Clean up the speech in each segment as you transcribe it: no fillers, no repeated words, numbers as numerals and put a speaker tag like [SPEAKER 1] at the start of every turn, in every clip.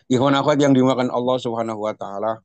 [SPEAKER 1] Ikhwan akhwat yang dimakan Allah Subhanahu wa taala,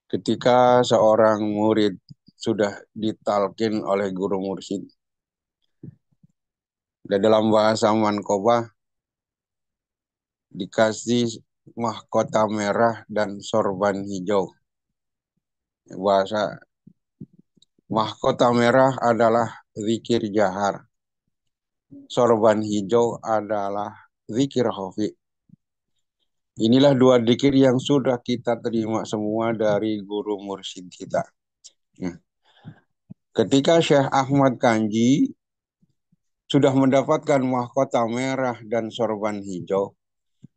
[SPEAKER 1] ketika seorang murid sudah ditalkin oleh guru mursyid dan dalam bahasa Manqobah dikasih mahkota merah dan sorban hijau. Bahasa mahkota merah adalah zikir jahar, sorban hijau adalah zikir khafi. Inilah dua zikir yang sudah kita terima semua dari guru mursyid kita. Nah, ketika Syekh Ahmad Kanji sudah mendapatkan mahkota merah dan sorban hijau,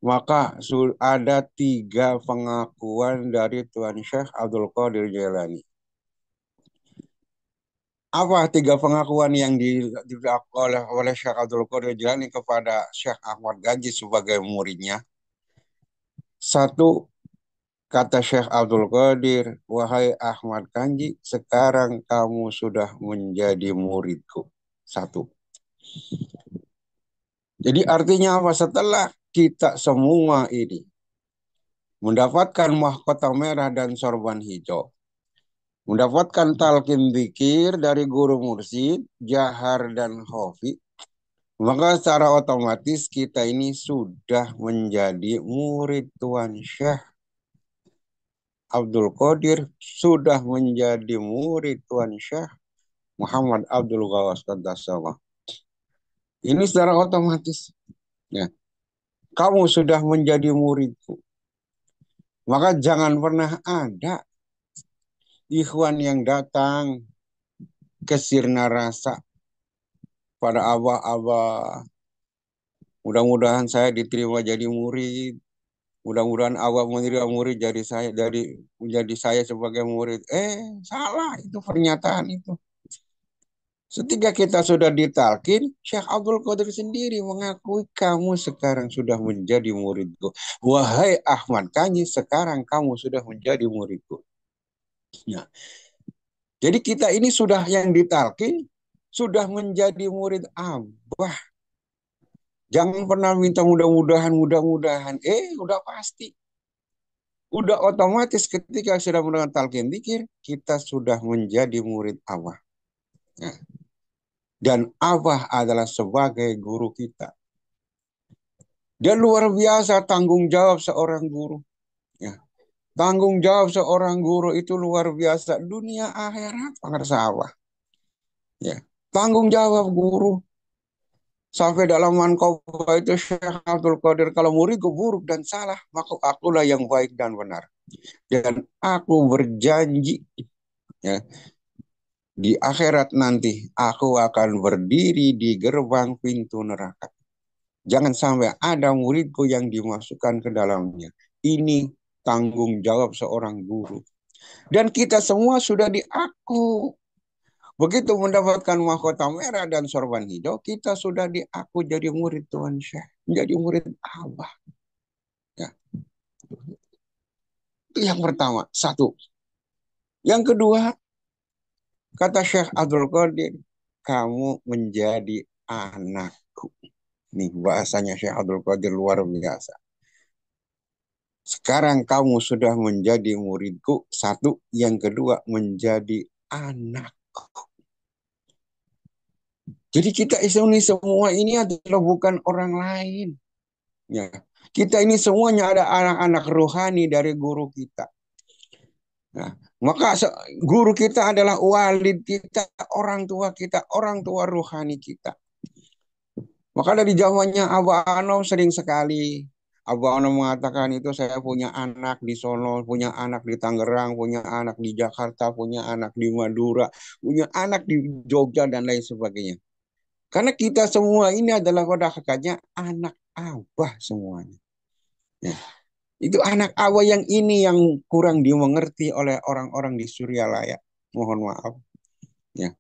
[SPEAKER 1] maka ada tiga pengakuan dari Tuan Syekh Abdul Qadir Jailani. Apa tiga pengakuan yang dilakukan oleh Syekh Abdul Qadir Jailani kepada Syekh Ahmad Kanji sebagai muridnya? Satu, kata Syekh Abdul Qadir, wahai Ahmad Kanji, sekarang kamu sudah menjadi muridku. Satu. Jadi artinya apa? Setelah kita semua ini mendapatkan mahkota merah dan sorban hijau, mendapatkan talqin zikir dari guru mursyid, jahar dan khafi, maka secara otomatis kita ini sudah menjadi murid Tuan Syekh Abdul Qadir, sudah menjadi murid Tuan Syekh Muhammad Abdul Ghawas Qaddasahullah. Ini secara otomatis. Ya, kamu sudah menjadi muridku. Maka jangan pernah ada ikhwan yang datang ke sirna rasa pada abah-abah. Mudah-mudahan saya diterima jadi murid. Mudah-mudahan abah menerima murid jadi saya sebagai murid. Salah itu pernyataan itu. Ketika kita sudah ditalkin, Syekh Abdul Qadir sendiri mengakui kamu sekarang sudah menjadi muridku. Wahai Ahmad Kanyi, sekarang kamu sudah menjadi muridku. Ya. Jadi kita ini sudah yang ditalkin, sudah menjadi murid Abah. Jangan pernah minta mudah-mudahan, mudah-mudahan. Udah pasti. Udah otomatis ketika sudah mendengar talqin dzikir, kita sudah menjadi murid Abah. Ya. Dan Abah adalah sebagai guru kita. Dan luar biasa tanggung jawab seorang guru. Ya. Tanggung jawab seorang guru itu luar biasa. Dunia akhirat pengersawa. Ya. Tanggung jawab guru. Sampai dalam Manqobah itu Syekh Abdul Qadir, kalau muridku buruk dan salah, maka akulah yang baik dan benar. Dan aku berjanji, ya, di akhirat nanti aku akan berdiri di gerbang pintu neraka. Jangan sampai ada muridku yang dimasukkan ke dalamnya. Ini tanggung jawab seorang guru. Dan kita semua sudah diaku. Begitu mendapatkan mahkota merah dan sorban hijau, kita sudah diaku jadi murid Tuan Syekh. Menjadi murid Abah. Ya. Itu yang pertama. Satu. Yang kedua, kata Syekh Abdul Qadir, kamu menjadi anakku. Nih bahasanya Syekh Abdul Qadir luar biasa. Sekarang kamu sudah menjadi muridku. Satu. Yang kedua, menjadi anakku. Jadi kita ini semua ini adalah bukan orang lain. Ya. Kita ini semuanya ada anak-anak rohani dari guru kita. Nah, maka guru kita adalah walid kita, orang tua rohani kita. Maka dari zamannya Abah Anom sering sekali Abah Anom mengatakan itu saya punya anak di Solo, punya anak di Tangerang, punya anak di Jakarta, punya anak di Madura, punya anak di Jogja dan lain sebagainya. Karena kita semua ini adalah pada hakikatnya anak Abah semuanya. Ya. Itu anak Abah yang ini yang kurang dimengerti oleh orang-orang di Suryalaya. Mohon maaf. Ya.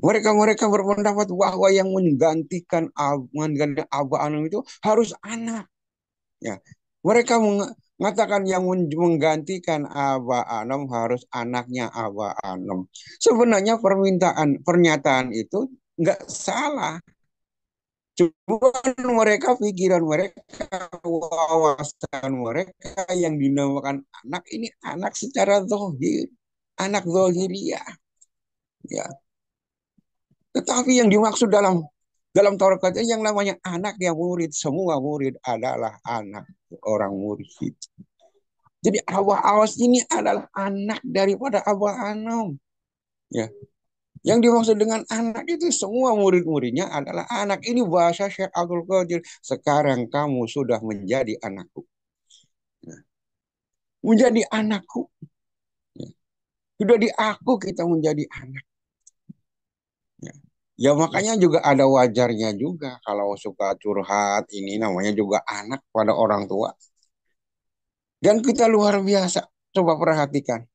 [SPEAKER 1] Mereka berpendapat bahwa yang menggantikan Abah Anom itu harus anak. Ya. Mereka mengatakan yang menggantikan Abah Anom harus anaknya Abah Anom. Sebenarnya pernyataan itu nggak salah. Cuma mereka pikiran mereka, wawasan mereka yang dinamakan anak ini anak secara zahir, anak zahiriyah. Ya. Tetapi yang dimaksud dalam Taurat yang namanya anak yang murid, semua murid adalah anak orang murid. Jadi Abah Awas ini adalah anak daripada Abah Anom. Ya. Yang dimaksud dengan anak itu semua murid-muridnya adalah anak. Ini bahasa Syekh Abdul Qadir. Sekarang kamu sudah menjadi anakku. Ya. Menjadi anakku. Ya. Sudah di aku kita menjadi anak. Ya. Ya makanya juga ada wajarnya juga kalau suka curhat ini namanya juga anak pada orang tua. Dan kita luar biasa. Coba perhatikan.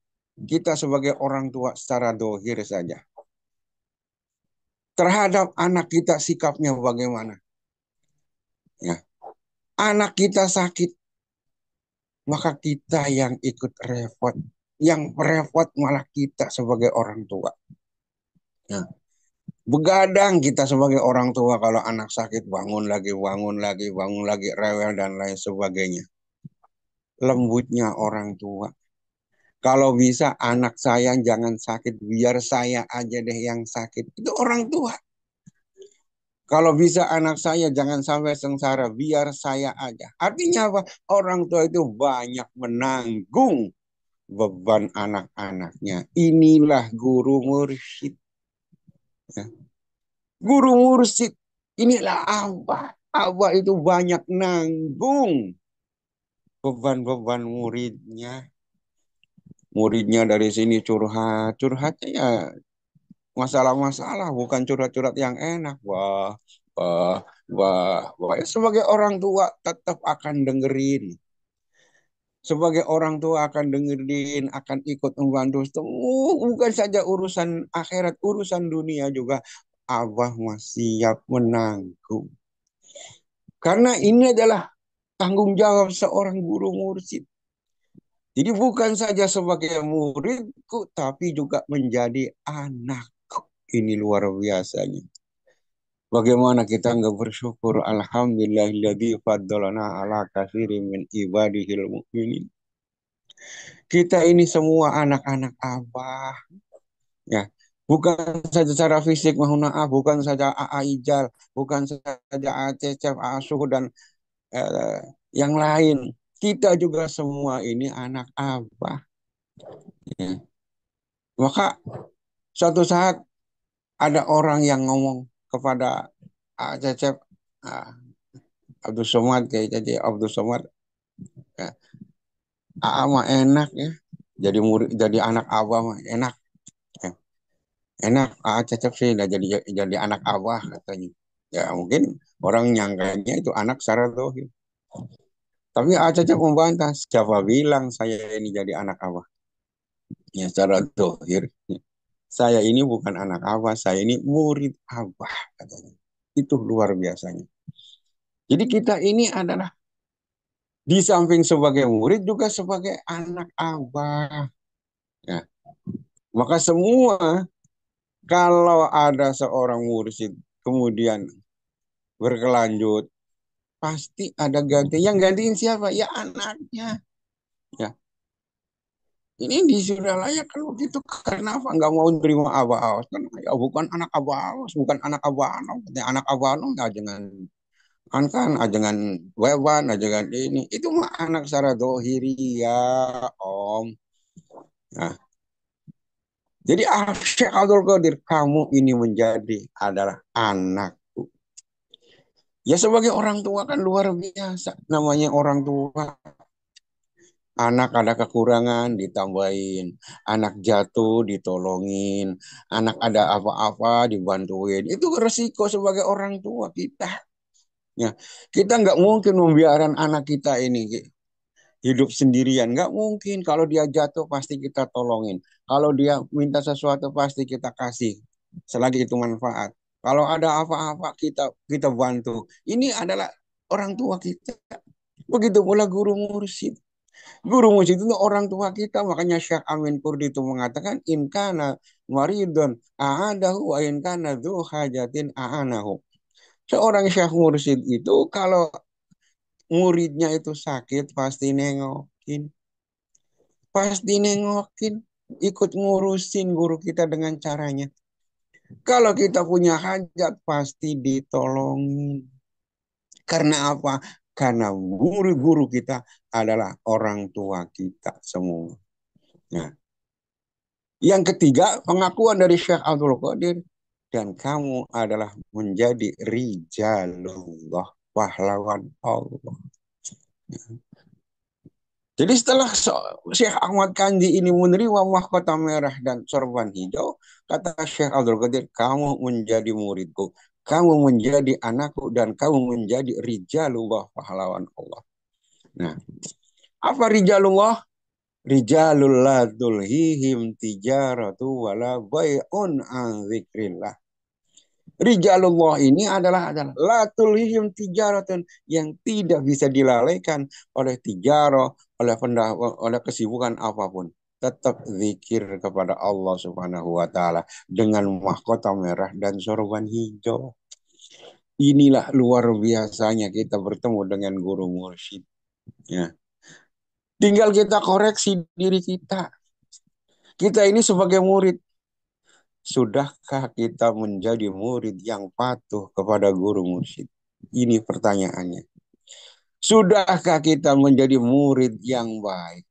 [SPEAKER 1] Kita sebagai orang tua secara dohir saja. Terhadap anak kita sikapnya bagaimana? Ya. Anak kita sakit, maka kita yang ikut repot. Yang repot malah kita sebagai orang tua. Ya. Begadang kita sebagai orang tua kalau anak sakit bangun lagi, rewel dan lain sebagainya. Lembutnya orang tua. Kalau bisa anak saya jangan sakit, biar saya aja deh yang sakit. Itu orang tua. Kalau bisa anak saya jangan sampai sengsara, biar saya aja. Artinya apa? Orang tua itu banyak menanggung beban anak-anaknya. Inilah guru mursyid. Ya. Guru mursyid. Inilah Abah. Abah itu banyak nanggung beban-beban muridnya. Muridnya dari sini curhat. Curhatnya ya masalah-masalah, bukan curhat-curhat yang enak. Wah, wah, wah. Sebagai orang tua tetap akan dengerin. Sebagai orang tua akan dengerin, akan ikut membantu. Bukan saja urusan akhirat, urusan dunia juga. Abah masih siap menanggung. Karena ini adalah tanggung jawab seorang guru mursyid. Jadi bukan saja sebagai muridku, tapi juga menjadi anakku. Ini luar biasanya. Bagaimana kita nggak bersyukur? Alhamdulillahilladzi faddalana ala katsirin min ibadihil mu'minin. Kita ini semua anak-anak Abah. Ya, bukan saja secara fisik, mohon maaf, bukan saja A.A. Ijal, bukan saja A.C.C.F, A.A. Suhu, dan eh, yang lain. Kita juga semua ini anak Abah. Ya. Maka suatu saat ada orang yang ngomong kepada A.C.C.F, Abdul Somad, kayak jadi Abdul Somad, ya, A.A. mah enak ya, jadi murid, jadi anak Abah mah enak. Ya. Enak, Cecep sih udah jadi anak abah katanya. Ya mungkin orang nyangkanya itu anak secara dohir. Tapi Cecep membantah, siapa bilang saya ini jadi anak abah? Ya secara dohir. Saya ini bukan anak abah, saya ini murid abah katanya. Itu luar biasanya. Jadi kita ini adalah di samping sebagai murid juga sebagai anak abah. Ya. Maka semua kalau ada seorang mursyid kemudian berkelanjut pasti ada ganti. Yang gantiin siapa? Ya anaknya. Ya, ini sudah layak kalau gitu. Kenapa nggak mau terima Abah Awas? Kan ya bukan anak Abah Awas, bukan anak Abah Anom. Ya, anak Abah Anom ya jangan kan, jangan Wewan, jangan ini. Itu mah anak secara dohiri ya, Om. Nah, jadi Syekh Abdul Qadir, kamu ini menjadi adalah anakku. Ya sebagai orang tua kan luar biasa. Namanya orang tua. Anak ada kekurangan ditambahin, anak jatuh ditolongin, anak ada apa-apa dibantuin. Itu resiko sebagai orang tua kita. Ya, kita nggak mungkin membiarkan anak kita ini hidup sendirian. Nggak mungkin. Kalau dia jatuh pasti kita tolongin. Kalau dia minta sesuatu pasti kita kasih. Selagi itu manfaat. Kalau ada apa-apa kita kita bantu. Ini adalah orang tua kita. Begitu pula guru mursyid. Guru musik itu orang tua kita. Makanya Syekh Amin Kurdi itu mengatakan inkana maridon a'adahu wa inkana dhu hajatin a'anahu. Seorang syekh mursyid itu kalau muridnya itu sakit pasti nengokin. Pasti nengokin. Ikut ngurusin guru kita dengan caranya. Kalau kita punya hajat pasti ditolongin. Karena apa? Karena guru-guru kita adalah orang tua kita semua. Nah, yang ketiga, pengakuan dari Syekh Abdul Qadir. Dan kamu adalah menjadi rijalullah, pahlawan Allah. Jadi setelah Syekh Ahmad Kandi ini menerima mahkota merah dan sorban hijau, kata Syekh Abdul Qadir, kamu menjadi muridku, kamu menjadi anakku, dan kamu menjadi rijalullah, pahlawan Allah. Nah, apa rijalullah? Rijalul la tulhihim tijaratu wala bai'un an zikrillah. Rijalullah ini adalah la tulhihim tijaratun yang tidak bisa dilalaikan oleh tijarah, oleh kesibukan apapun. Tetap zikir kepada Allah Subhanahu wa taala dengan mahkota merah dan sorban hijau. Inilah luar biasanya kita bertemu dengan guru mursyid. Ya. Tinggal kita koreksi diri kita. Kita ini sebagai murid, sudahkah kita menjadi murid yang patuh kepada guru mursyid? Ini pertanyaannya. Sudahkah kita menjadi murid yang baik?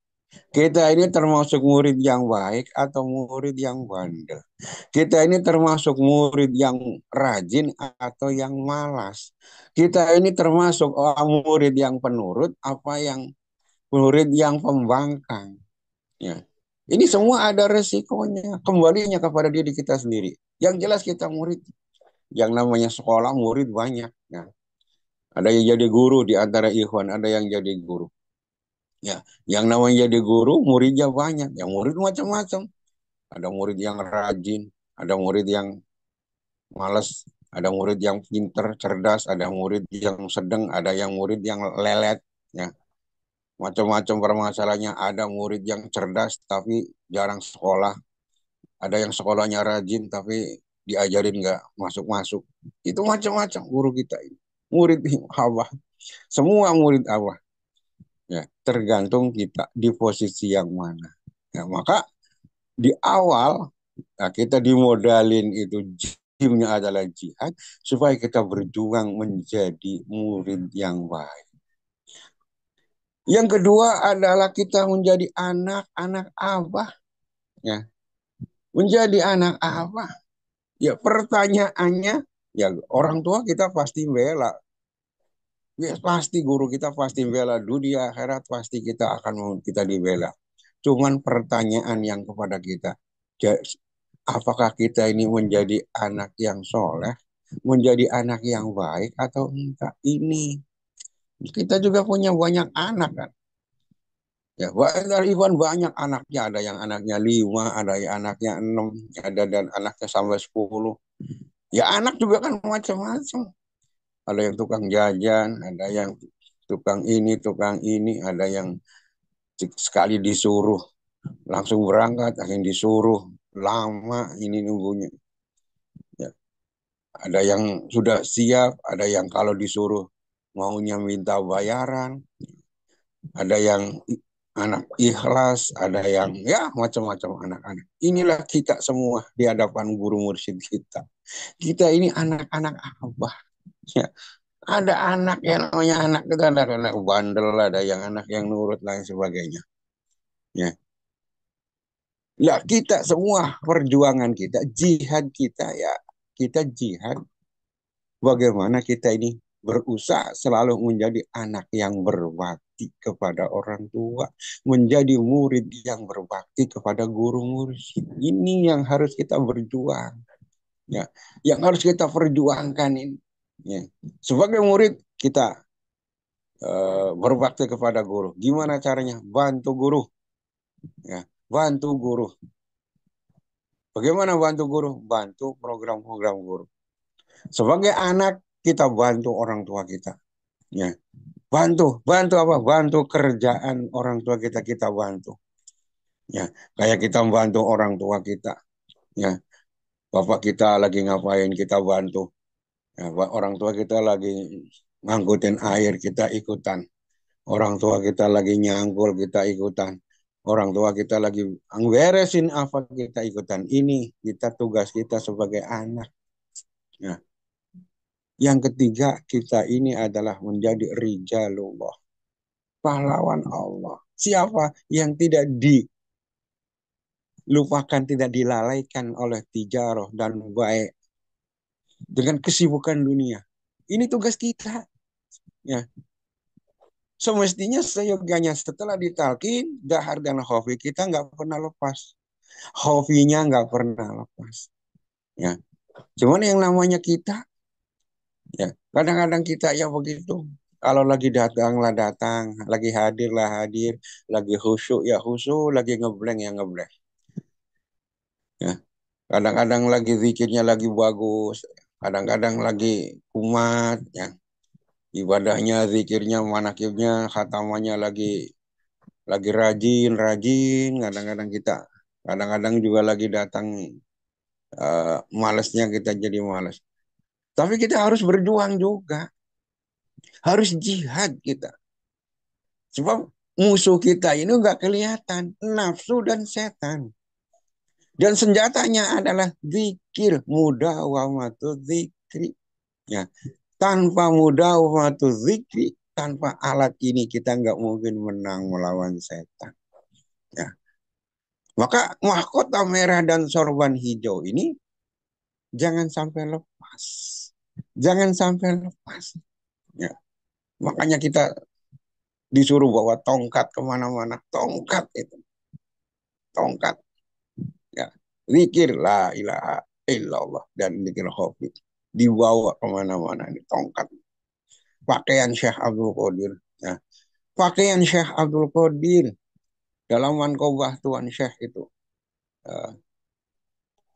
[SPEAKER 1] Kita ini termasuk murid yang baik atau murid yang bandel? Kita ini termasuk murid yang rajin atau yang malas? Kita ini termasuk murid yang penurut apa yang murid yang pembangkang? Ya. Ini semua ada resikonya. Kembalinya kepada diri kita sendiri. Yang jelas kita murid. Yang namanya sekolah murid banyak. Ya. Ada yang jadi guru di antara ikhwan, ada yang jadi guru. Ya, yang namanya jadi guru, muridnya banyak. Yang murid macam-macam. Ada murid yang rajin, ada murid yang malas, ada murid yang pinter, cerdas, ada murid yang sedang, ada yang murid yang lelet. Ya, macam-macam permasalahannya. Ada murid yang cerdas tapi jarang sekolah. Ada yang sekolahnya rajin tapi diajarin nggak masuk-masuk. Itu macam-macam guru kita ini. Murid Allah. Semua murid Allah. Ya, tergantung kita di posisi yang mana. Ya, maka di awal kita dimodalin itu jimnya adalah jihad supaya kita berjuang menjadi murid yang baik. Yang kedua adalah kita menjadi anak-anak Abah. Ya, menjadi anak Abah. Ya, pertanyaannya, ya orang tua kita pasti bela. Ya, pasti guru kita pasti bela. Dunia akhirat pasti kita akan kita dibela. Cuman pertanyaan yang kepada kita, apakah kita ini menjadi anak yang soleh, menjadi anak yang baik atau enggak? Ini kita juga punya banyak anak kan. Ya, dari Iwan banyak anaknya. Ada yang anaknya 5, ada yang anaknya 6, ada dan anaknya sampai 10. Ya anak juga kan macam-macam. Ada yang tukang jajan, ada yang tukang ini, ada yang sekali disuruh langsung berangkat, ada yang disuruh lama ini nunggunya. Ya. Ada yang sudah siap, ada yang kalau disuruh maunya minta bayaran, ada yang anak ikhlas, ada yang ya macam-macam anak-anak. Inilah kita semua di hadapan guru mursyid kita. Kita ini anak-anak Abah. Ya. Ada anak yang namanya anak itu ada anak bandel, ada yang anak yang nurut lain sebagainya. Ya. Lah kita semua perjuangan kita, jihad kita ya, kita jihad bagaimana kita ini berusaha selalu menjadi anak yang berbakti kepada orang tua, menjadi murid yang berbakti kepada guru mursyid. Ini yang harus kita berjuang. Ya, yang harus kita perjuangkan ini. Ya. Sebagai murid kita berbakti kepada guru. Gimana caranya? Bantu guru. Ya, bantu guru. Bagaimana bantu guru? Bantu program-program guru. Sebagai anak kita bantu orang tua kita. Ya, bantu apa? Bantu kerjaan orang tua kita kita bantu. Ya, kayak kita bantu orang tua kita. Ya, bapak kita lagi ngapain kita bantu. Ya, orang tua kita lagi ngangkutin air, kita ikutan. Orang tua kita lagi nyangkul, kita ikutan. Orang tua kita lagi beresin apa, kita ikutan. Ini kita tugas kita sebagai anak. Nah, yang ketiga, kita ini adalah menjadi rijalullah, pahlawan Allah. Siapa yang tidak dilupakan, tidak dilalaikan oleh tijarah dan baik dengan kesibukan dunia. Ini tugas kita. Ya, semestinya seyogyanya setelah ditalkin, dahar dan hobi kita nggak pernah lepas. Hobinya nggak pernah lepas. Ya, cuman yang namanya kita, ya kadang-kadang kita ya begitu. Kalau lagi datang lah datang, lagi hadir lah hadir, lagi khusyuk ya khusyuk, lagi ngeblank ya ngeblank. Ya, kadang-kadang lagi zikirnya lagi bagus, kadang-kadang lagi kumat, ya ibadahnya, zikirnya, manakibnya, khatamannya lagi rajin, rajin. Kadang-kadang kita, kadang-kadang juga lagi datang malesnya kita jadi malas. Tapi kita harus berjuang juga, harus jihad kita. Sebab musuh kita ini nggak kelihatan, nafsu dan setan. Dan senjatanya adalah zikir, mudawamatu zikri. Ya, tanpa mudawamatu zikri, tanpa alat ini kita nggak mungkin menang melawan setan. Ya. Maka mahkota merah dan sorban hijau ini jangan sampai lepas. Jangan sampai lepas. Ya. Makanya kita disuruh bawa tongkat kemana-mana. Tongkat itu. Tongkat. Ya. Zikir la ilaha illallah dan zikir khofit. Dibawa kemana-mana ini tongkat. Pakaian Syekh Abdul Qadir. Ya. Pakaian Syekh Abdul Qadir dalam mankobah Tuan Syekh itu. Ya,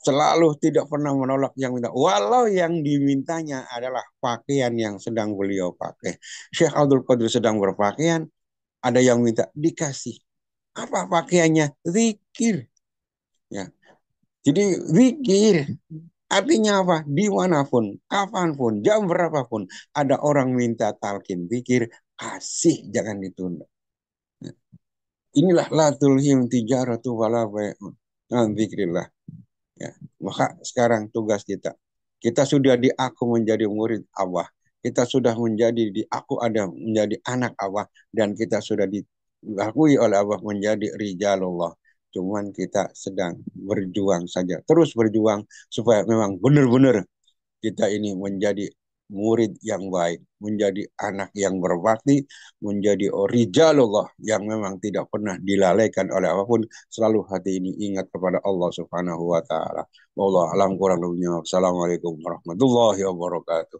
[SPEAKER 1] selalu tidak pernah menolak yang minta. Walau yang dimintanya adalah pakaian yang sedang beliau pakai. Syekh Abdul Qadir sedang berpakaian, ada yang minta dikasih. Apa pakaiannya? Zikir. Ya. Jadi zikir. Artinya apa? Dimanapun, kapanpun, jam berapapun, ada orang minta talkin zikir, kasih, jangan ditunda. Inilah la tulhim tijaratu wala bai'un an zikrillah. Ya. Maka sekarang tugas kita. Kita sudah diaku menjadi murid Allah. Kita sudah menjadi diaku ada menjadi anak Allah. Dan kita sudah diakui oleh Allah menjadi rijalullah. Cuman kita sedang berjuang saja. Terus berjuang supaya memang benar-benar kita ini menjadi murid yang baik, menjadi anak yang berbakti, menjadi rijalullah yang memang tidak pernah dilalaikan oleh apapun, selalu hati ini ingat kepada Allah Subhanahu wa taala. Wallahu alam kurang lebihnya. Assalamualaikum warahmatullahi wabarakatuh.